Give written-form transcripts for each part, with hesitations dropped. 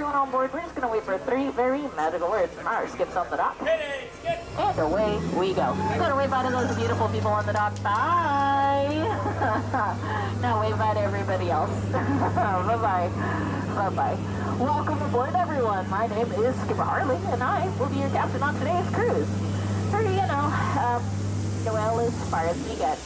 everyone on board. We're just going to wait for 3 very magical words from our skips on the dock. And away we go. Going to wave bye to those beautiful people on the dock. Bye. Now wave bye to everybody else. Bye-bye. Bye-bye. Welcome aboard, everyone. My name is Skipper Harley, and I will be your captain on today's cruise. Pretty, well, as far as we get.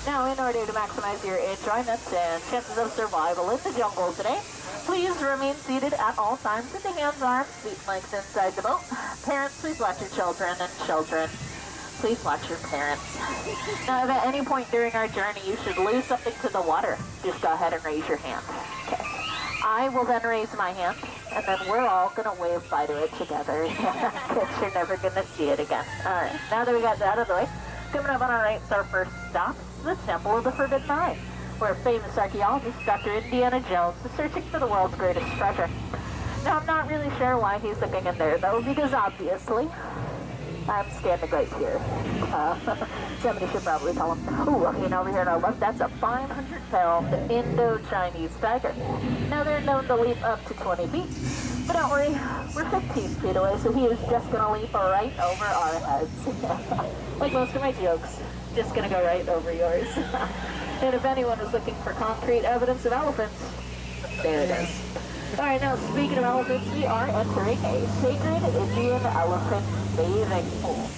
Now, in order to maximize your enjoyment and chances of survival in the jungle today, please remain seated at all times with the hands, arms, feet length inside the boat. Parents, please watch your children, and children, please watch your parents. Now, if at any point during our journey you should lose something to the water, just go ahead and raise your hand. Okay. I will then raise my hand, and then we're all going to wave bye to it together. Because you're never going to see it again. Alright, now that we got that out of the way, coming up on our right is our first stop, the Temple of the Forbidden Eye, where famous archaeologist Dr. Indiana Jones is searching for the world's greatest treasure. Now, I'm not really sure why he's looking in there, though, because obviously, I'm standing right here. Somebody should probably tell him, ooh, looking over here on our left, that's a 500-pound Indo-Chinese tiger. Now, they're known to leap up to 20 feet, but don't worry, we're 15 feet away, so he is just going to leap right over our heads. Like most of my jokes, just going to go right over yours. And if anyone is looking for concrete evidence of elephants, there it is. Alright, now speaking of elephants, we are entering a sacred Indian elephant bathing pool.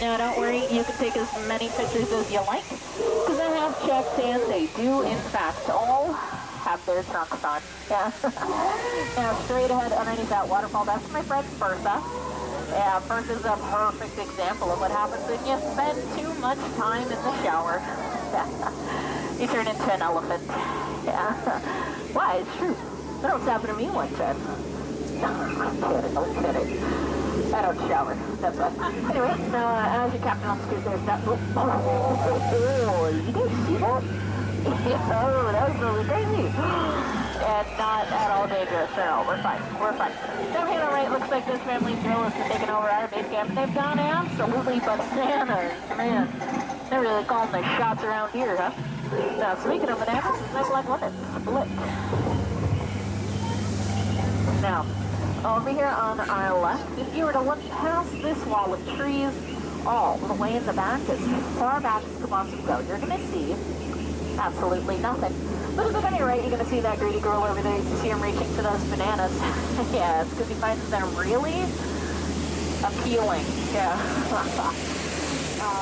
Now don't worry, you can take as many pictures as you like, because I have checked and they do in fact all have their trunks on. Yeah. Now straight ahead underneath that waterfall, that's my friend Bertha. Yeah, Bertha's a perfect example of what happens when you spend too much time in the shower. You turn into an elephant. Yeah. Why? It's true. That almost happened to me one time. No, I'm kidding. I don't shower. That's why. Anyway, now as your captain on the street, there's that. Oh, you guys see that? Oh, that was really crazy. And not at all dangerous. No, we're fine. We're fine. Down here, alright, looks like this family's drill is taking over our base camp. They've gone absolutely bananas. Man, they're really calling their shots around here, huh? Now, speaking of bananas, it's like one that's split. Now, over here on our left, if you were to look past this wall of trees, all the way in the back, as far back as you can possibly go, you're going to see absolutely nothing. But if you look on your right, you're going to see that greedy girl over there. You can see him reaching for those bananas. Yeah, it's because he finds them really appealing. Yeah.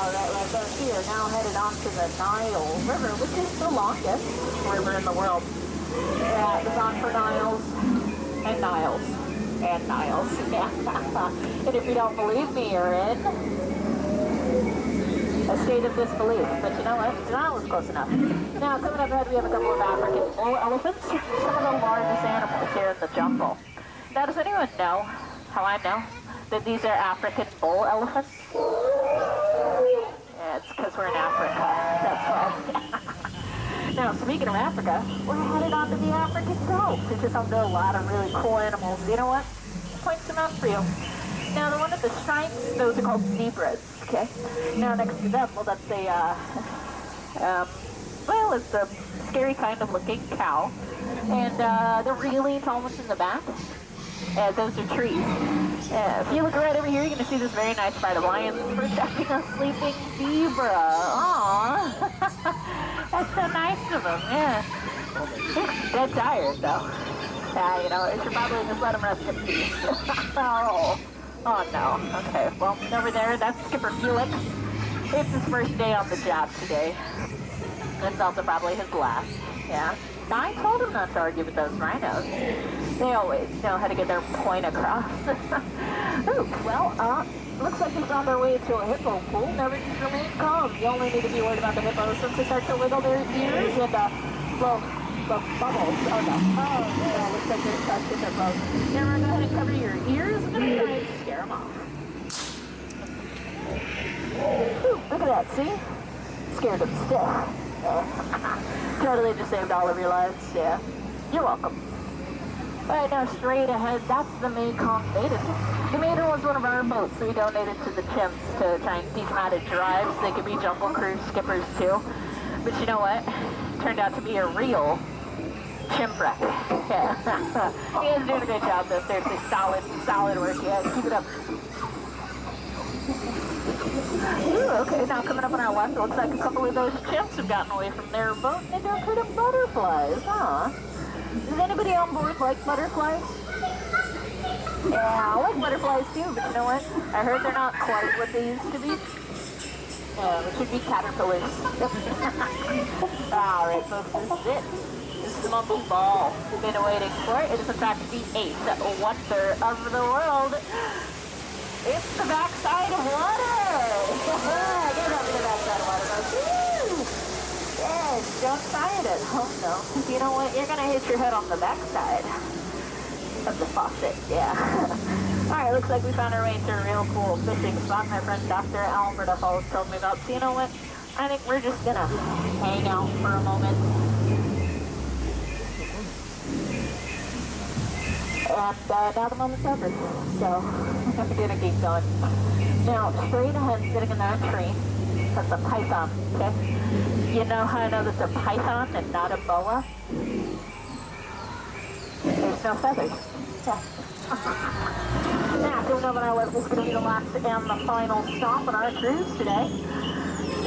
Right over here, now headed on to the Nile River, which is the longest river in the world. Yeah, it's on for Niles and Niles and Niles. Yeah. And if you don't believe me, you're in a state of disbelief. But you know what? Nile is close enough. Now, coming up ahead, we have a couple of African bull elephants, some of the largest animals here in the jungle. Now, does anyone know how I know that these are African bull elephants? Yeah, it's because we're in Africa. That's why. Now, speaking of Africa, we're headed on to the African goat, which is home to a lot of really cool animals. You know what? Point some out for you. Now, the one with the stripes, those are called zebras, okay? Now, next to them, well, that's a, well, it's a scary kind of looking cow. And they're really tall ones in the back. Those are trees. If you look right over here, you're going to see this very nice pride of lions protecting a sleeping zebra. Aww. That's so nice of them, yeah. He's dead tired, though. Yeah, you know, you should probably just let him rest in peace. Oh no. Okay, well, over there, that's Skipper Felix. It's his first day on the job today. It's also probably his last, yeah. I told him not to argue with those rhinos. They always know how to get their point across. Ooh, well, looks like he's on their way to a hippo pool. Never just remain calm. You only need to be worried about the hippos once they start to wiggle their ears and, well, the bubbles. Oh, no. Oh, yeah, looks like they're stuck in their boat. Now, we're going to go ahead and cover your ears and try to scare them off. Ooh, look at that, see? Scared them stiff. Totally just saved all of your lives, yeah. You're welcome. Alright, now straight ahead, that's the Mekong Maiden. The Maiden was one of our boats, so we donated to the chimps to try and teach them how to drive so they could be jungle cruise skippers too. But you know what? Turned out to be a real chimp wreck. Yeah. You guys are doing a great job though. Seriously, solid work. Yeah, keep it up. Ooh, okay, now coming up on our left, it looks like a couple of those chimps have gotten away from their boat and they're kind of butterflies, huh? Does anybody on board like butterflies? Yeah, I like butterflies too, but you know what? I heard they're not quite what they used to be. Yeah, it should be caterpillars. Alright folks, this is it. This is the monkey ball we've been waiting for. It is in fact the 8th wonder of the world. It's the backside of water! Get up to the backside of water, folks. Woo! Yes, don't try it. Oh no. You know what? You're gonna hit your head on the backside of the faucet, yeah. Alright, looks like we found our way to a real cool fishing spot my friend Dr. Alberta Falls told me about. So you know what? I think we're just gonna hang out for a moment. And now the moment's over. So, we're gonna keep going. Now, straight ahead, sitting in that tree, that's a python, okay? You know how I know that's a python and not a boa? There's no feathers. Yeah. Now, coming up on our left is going to be the last and the final stop on our cruise today.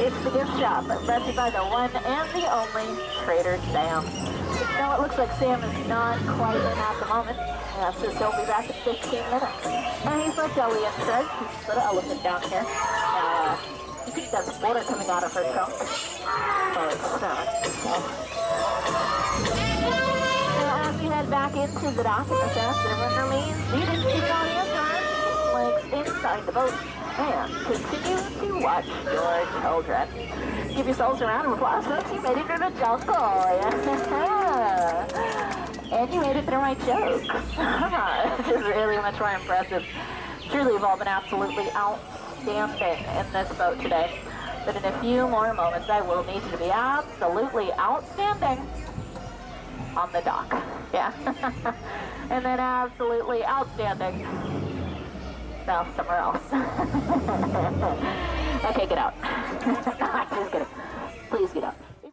It's the gift shop, brought to you by the one and the only Trader Sam. Now, it looks like Sam is not quite in at the moment. So he'll be back in 15 minutes. And he's like Ellie in thread. He's got an elephant down here. You think that's water coming out of her trunk? Oh, it's not. As we head back into the dock, the faster remains seated in the audience legs inside the boat, and continue to watch your children. Give yourselves a round of applause, folks. You made it through the jungle. And you made it through my jokes. Which is really much more impressive. Truly, you've all been absolutely outstanding in this boat today. But in a few more moments, I will need you to be absolutely outstanding on the dock. Yeah. And then absolutely outstanding. Now somewhere else. Okay, get out. No, I'm just kidding. Please get out.